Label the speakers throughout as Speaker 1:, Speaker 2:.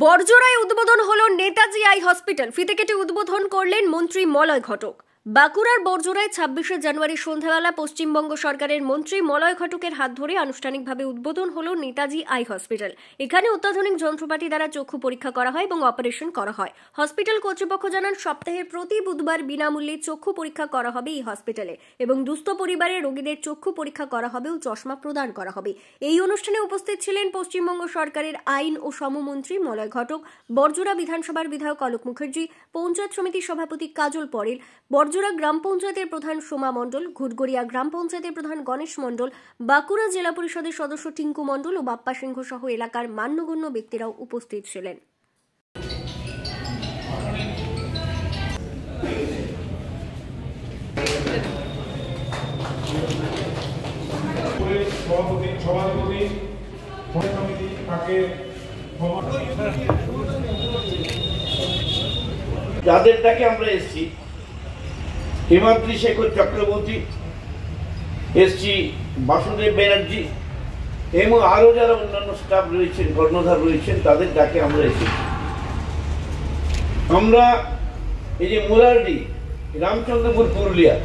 Speaker 1: বড়জোড়ায় উদ্বোধন হলো Netaji eye hospital. ফিতে কেটে উদ্বোধন করলেন মন্ত্রী মলয় ঘটক। বাঁকুড়ার বড়জোড়ায় ২৬শে জানুয়ারি সন্ধ্যাবেলা পশ্চিমবঙ্গ সরকারের মন্ত্রী মলয় ঘটকের হাত ধরে আনুষ্ঠানিকভাবে উদ্বোধন হলো নেতাজি আই হসপিটাল। এখানে অত্যাধুনিক যন্ত্রপাতি দ্বারা চক্ষু পরীক্ষা করা হয় এবং অপারেশন করা হয়। হসপিটাল কর্তৃপক্ষ জানান, সপ্তাহের প্রতি বুধবার বিনামূল্যে চক্ষু পরীক্ষা করা হবে এই হসপিটালে এবং দুস্থ পরিবারের রোগীদের চক্ষু পরীক্ষা করা হবে ও চশমা প্রদান করা হবে। এই অনুষ্ঠানে উপস্থিত ছিলেন পশ্চিমবঙ্গ সরকারের আইন ও শ্রমমন্ত্রী মলয় ঘটক, বড়জোড়া বিধানসভার বিধায়ক অলোক মুখার্জি, পঞ্চায়েত সমিতির সভাপতি কাজল পরেল, বড়জোড়া গ্রাম পঞ্চায়েতের প্রধান সোমা মণ্ডল, ঘুটগড়িয়া গ্রাম পঞ্চায়েতের প্রধান গণেশ মণ্ডল, বাঁকুড়া জেলা পরিষদের সদস্য টিঙ্কু মণ্ডল ও বাপ্পা সিংহ সহ এলাকার মান্যগণ্য ব্যক্তিরাও উপস্থিত ছিলেন।
Speaker 2: যাদের ডাকে আমরা এসছি, হিমাদ্রি শেখর চক্রবর্তী, এসছি বাসুদেব ব্যানার্জি এবং আরো যারা অন্যান্য স্টাফ রয়েছেন, কর্ণধার রয়েছেন, তাদের ডাকে আমরা এসেছি। আমরা এই যে মুরারডি, রামচন্দ্রপুর, পুরুলিয়া,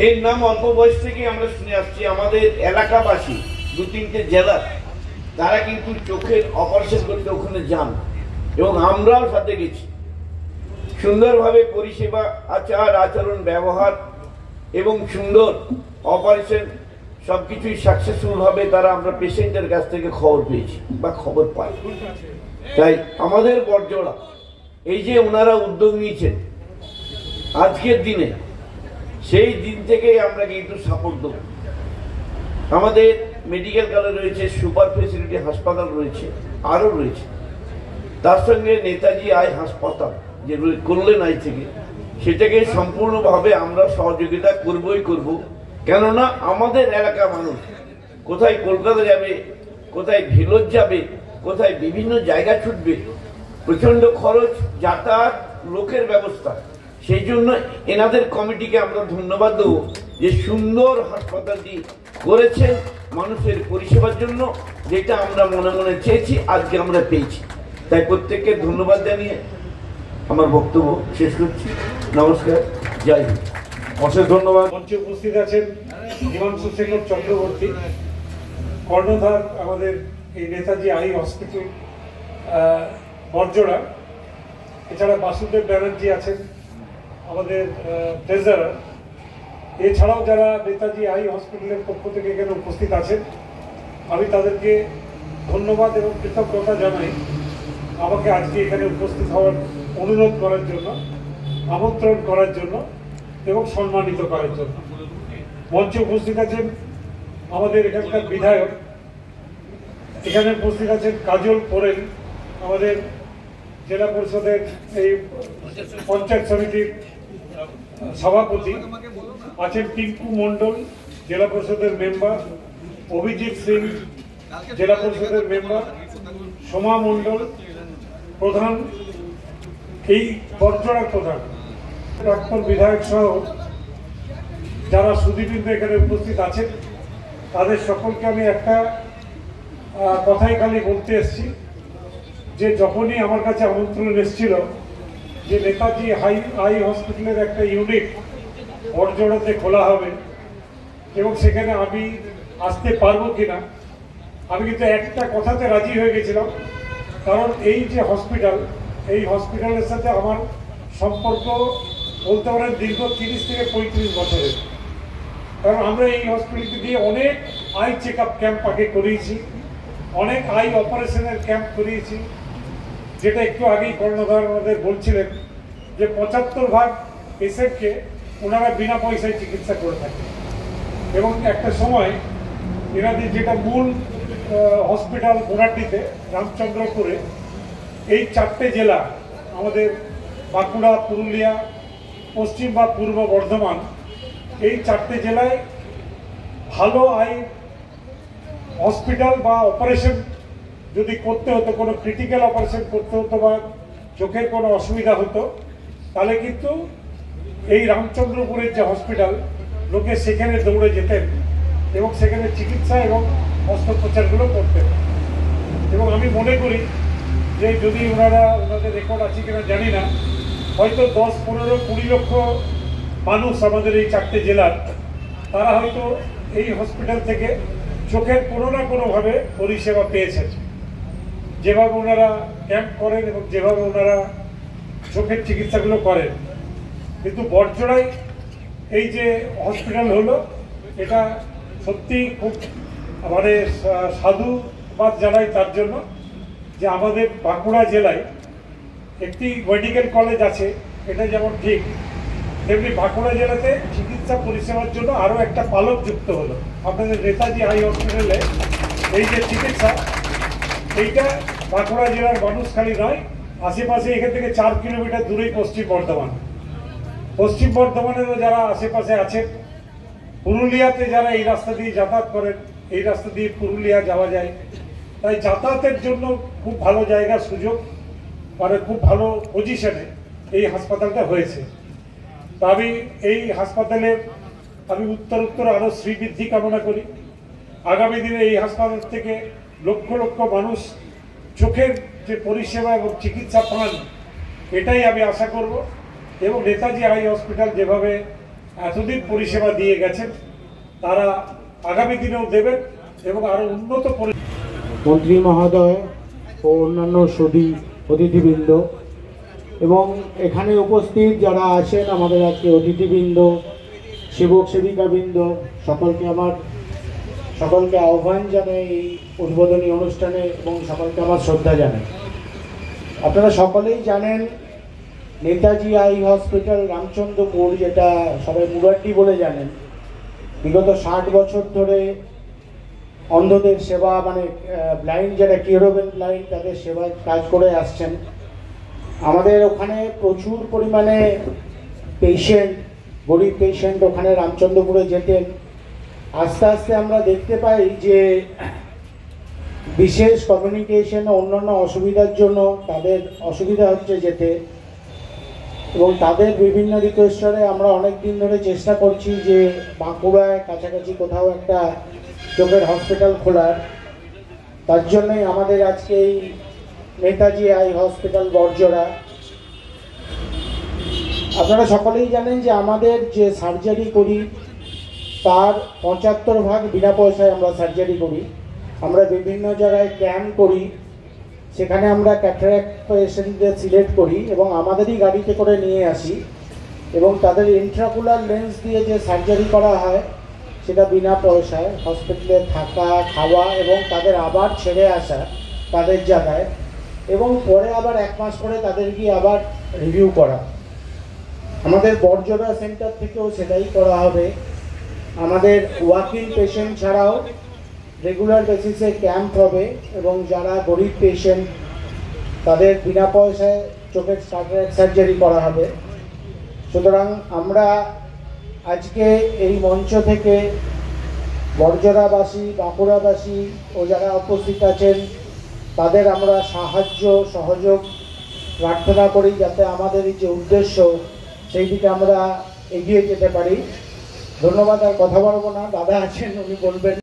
Speaker 2: এর নাম অল্প বয়স থেকে আমরা শুনে আসছি। আমাদের এলাকাবাসী ২-৩টে জেলা তারা কিন্তু চোখের অপারেশন করতে ওখানে যান এবং আমরাও সাথে গেছি। সুন্দরভাবে পরিষেবা, আচার আচরণ, ব্যবহার এবং সুন্দর অপারেশন সবকিছুই সাকসেসফুলভাবে তারা আমরা পেশেন্টের কাছ থেকে খবর পেয়েছি বা খবর পাই। তাই আমাদের বড়জোড়া এই যে ওনারা উদ্যোগ নিয়েছেন আজকের দিনে, সেই দিন থেকেই আমরা কিন্তু সাপোর্ট দেব। আমাদের মেডিকেল কলেজ রয়েছে, সুপার ফেসিলিটি হাসপাতাল রয়েছে, আরও রয়েছে। তার সঙ্গে নেতাজি আই হাসপাতাল যে করলেন আই থেকে, সেটাকে সম্পূর্ণভাবে আমরা সহযোগিতা করবই করব। কেননা আমাদের এলাকার মানুষ কোথায় কলকাতা যাবে, কোথায় ভেলোর যাবে, কোথায় বিভিন্ন জায়গা ছুটবে, প্রচন্ড খরচ, যাতায়াত, লোকের ব্যবস্থা। সেই জন্য এনাদের কমিটিকে আমরা ধন্যবাদ দেব যে সুন্দর হাসপাতালটি করেছেন মানুষের পরিষেবার জন্য, যেটা আমরা মনে মনে চেয়েছি, আজকে আমরা পেয়েছি। তাই প্রত্যেককে ধন্যবাদ জানিয়ে আমার বক্তব্য শেষ করছি। নমস্কার, জয় হিন্দ।
Speaker 3: অশেষ ধন্যবাদ। মঞ্চে উপস্থিত আছেন হিমাংশু শেখর চক্রবর্তী, কর্ণধার আমাদের এই নেতাজি আই হসপিটাল বড়জোড়া। এছাড়া বাসুদেব ব্যানার্জি আছেন আমাদের ট্রেজারার। এছাড়াও যারা নেতাজি আই হসপিটালের পক্ষ থেকে এখানে উপস্থিত আছেন, আমি তাদেরকে ধন্যবাদ এবং কৃতজ্ঞতা জানাই আমাকে আজকে এখানে উপস্থিত হওয়ার অনুরোধ করার জন্য, আমন্ত্রণ করার জন্য এবং সম্মানিত করার জন্য। মঞ্চে উপস্থিত আছেন আমাদের এখানকার বিধায়ক, এখানে উপস্থিত আছেন কাজল পরেল, আমাদের জেলা পরিষদের এই পঞ্চায়েত সমিতির সভাপতি, আছেন টিঙ্কু মণ্ডল, জেলা পরিষদের মেম্বার, অভিজিৎ সিং, জেলা পরিষদের মেম্বার, সোমা মণ্ডল প্রধান, এই বড়জোড়ার প্রধান, প্রাক্তন বিধায়ক সহ যারা সুধীবৃন্দ এখানে উপস্থিত আছেন, তাদের সকলকে আমি একটা কথাই খালি বলতে এসেছি যে যখনই আমার কাছে আমন্ত্রণ এসেছিল যে নেতাজি আই হসপিটালের একটা ইউনিট বড়জোড়াতে খোলা হবে এবং সেখানে আমি আসতে পারবো কিনা, আমি কিন্তু একটা কথাতে রাজি হয়ে গেছিলাম। কারণ এই যে হসপিটাল, এই হসপিটালের সাথে আমার সম্পর্ক বলতে পারেন দীর্ঘ 30 থেকে 35 বছরের। কারণ আমরা এই হসপিটালটি দিয়ে অনেক আই চেক আপ ক্যাম্প আগে করিয়েছি, অনেক আই অপারেশনের ক্যাম্প করিয়েছি, যেটা একটু আগেই কর্ণধার আমাদের বলছিলেন যে 75% পেশেন্টকে ওনারা বিনা পয়সায় চিকিৎসা করে থাকেন। এবং একটা সময় এনাদের যেটা মূল হসপিটাল মুরারডিতে, রামচন্দ্রপুরে, এই 4টে জেলা আমাদের বাঁকুড়া, পুরুলিয়া, পশ্চিম বা পূর্ব বর্ধমান, এই 4টে জেলায় ভালো আই হসপিটাল বা অপারেশন যদি করতে হতো, কোনো ক্রিটিক্যাল অপারেশন করতে হতো বা চোখের কোনো অসুবিধা হতো, তাহলে কিন্তু এই রামচন্দ্রপুরের যে হসপিটাল, লোকে সেখানে দৌড়ে যেতেন এবং সেখানে চিকিৎসা এবং অস্ত্রোপচারগুলো করতেন। এবং আমি মনে করি যে যদি ওনাদের রেকর্ড আছে কিনা জানি না, হয়তো 10, 15, 20 লক্ষ মানুষ আমাদের এই 4টে জেলার, তারা হয়তো এই হসপিটাল থেকে চোখের কোনো না কোনোভাবে পরিষেবা পেয়েছেন। যেভাবে ওনারা ক্যাম্প করেন এবং যেভাবে ওনারা চোখের চিকিৎসাগুলো করেন, কিন্তু বড়জোড়ায় এই যে হসপিটাল হলো, এটা সত্যি খুব মানে সাধুবাদ জানাই তার জন্য যে আমাদের বাঁকুড়া জেলায় একটি মেডিকেল কলেজ আছে, এটা যেমন ঠিক তেমনি বাঁকুড়া জেলাতে চিকিৎসা পরিষেবার জন্য আরও একটা পালক যুক্ত হলো। আপনাদের নেতাজি আই হসপিটালে এই যে চিকিৎসা, এইটা বাঁকুড়া জেলার মানুষ খালি নয়, আশেপাশে এখান থেকে 4 কিলোমিটার দূরেই পশ্চিম বর্ধমানেরও যারা আশেপাশে আছেন, পুরুলিয়াতে যারা এই রাস্তা দিয়ে যাতায়াত করেন, এই রাস্তা দিয়ে পুরুলিয়া যাওয়া যায়, তাই যাতায়াতের জন্য খুব ভালো জায়গা, সুযোগ, মানে খুব ভালো পজিশনে এই হাসপাতালটা হয়েছে। তা আমি এই হাসপাতালের উত্তর আরও শ্রীবৃদ্ধি কামনা করি। আগামী দিনে এই হাসপাতাল থেকে লক্ষ লক্ষ মানুষ চোখের যে পরিষেবা এবং চিকিৎসা পান, এটাই আমি আশা করব। এবং নেতাজি আই হসপিটাল যেভাবে এতদিন পরিষেবা দিয়ে গেছেন, তারা আগামী দিনেও দেবেন এবং আরও উন্নত
Speaker 4: মন্ত্রী মহোদয় ও অন্যান্য সুধী অতিথিবৃন্দ এবং এখানে উপস্থিত যারা আছেন আমাদের আজকে অতিথিবৃন্দ, সেবক সেবিকাবৃন্দ, সকলকে আহ্বান জানাই এই উদ্বোধনী অনুষ্ঠানে এবং সকলকে আমার শ্রদ্ধা জানাই। আপনারা সকলেই জানেন নেতাজি আই হসপিটাল রামচন্দ্রপুর, যেটা সবাই মুরাড্ডি বলে জানেন, বিগত 60 বছর ধরে অন্ধদের সেবা, মানে ব্লাইন্ড যারা কিউরেবল ব্লাইন্ড, তাদের সেবায় কাজ করে আসছেন। আমাদের ওখানে প্রচুর পরিমাণে গরিব পেশেন্ট ওখানে রামচন্দ্রপুরে যেতেন। আস্তে আস্তে আমরা দেখতে পাই যে বিশেষ কমিউনিকেশন ও অন্যান্য অসুবিধার জন্য তাদের অসুবিধা হচ্ছে যেতে, এবং তাদের বিভিন্ন রিকোয়েস্টে আমরা অনেক দিন ধরে চেষ্টা করছি যে বাঁকুড়ায় কাছাকাছি কোথাও একটা চোখের হসপিটাল খোলার। তার জন্যই আমাদের আজকে এই নেতাজি আই হসপিটাল বড়জোড়া। আপনারা সকলেই জানেন যে আমাদের যে সার্জারি করি তার 75% বিনা পয়সায় আমরা সার্জারি করি। আমরা বিভিন্ন জায়গায় ক্যাম্প করি, সেখানে আমরা ক্যাটারাক্ট পেশেন্টদের সিলেক্ট করি এবং আমাদেরই গাড়িতে করে নিয়ে আসি, এবং তাদের ইন্ট্রাকুলার লেন্স দিয়ে যে সার্জারি করা হয় সেটা বিনা পয়সায়। হসপিটালে থাকা, খাওয়া এবং তাদের আবার ছেড়ে আসা তাদের জায়গায়, এবং পরে আবার 1 মাস পরে তাদের গিয়ে আবার রিভিউ করা। আমাদের বড়জোড়া সেন্টার থেকেও সেটাই করা হবে। আমাদের ওয়াকিং পেশেন্ট ছাড়াও রেগুলার বেসিসে ক্যাম্প হবে, এবং যারা গরিব পেশেন্ট তাদের বিনা পয়সায় চোখের ক্যাটারাক্ট সার্জারি করা হবে। সুতরাং আমরা আজকে এই মঞ্চ থেকে বড়জোড়াবাসী, বাঁকুড়াবাসী ও যারা উপস্থিত আছেন তাদের আমরা সাহায্য সহযোগ প্রার্থনা করি, যাতে আমাদের এই যে উদ্দেশ্য সেই দিকে আমরা এগিয়ে যেতে পারি। ধন্যবাদ। আর কথা বলবো না, দাদা আছেন, উনি বলবেন।